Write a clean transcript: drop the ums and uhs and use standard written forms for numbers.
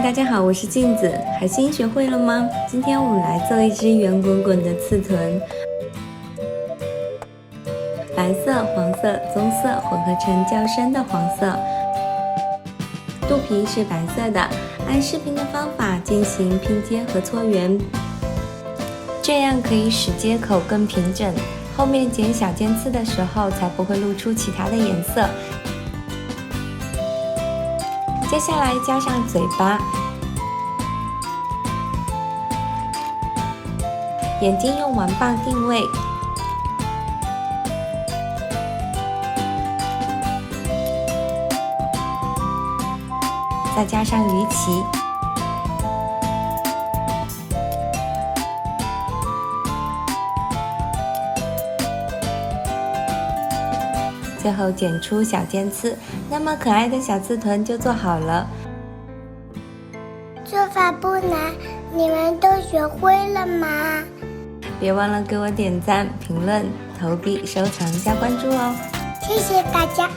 大家好，我是镜子，海星学会了吗？今天我们来做一只圆滚滚的刺臀，白色、黄色、棕色混合成较深的黄色，肚皮是白色的，按视频的方法进行拼接和搓圆，这样可以使接口更平整，后面剪小尖刺的时候才不会露出其他的颜色。接下来加上嘴巴，眼睛用丸棒定位，再加上鱼鳍，最后剪出小尖刺，那么可爱的小刺臀就做好了。做法不难，你们都学会了吗？别忘了给我点赞、评论、投币、收藏加关注哦！谢谢大家。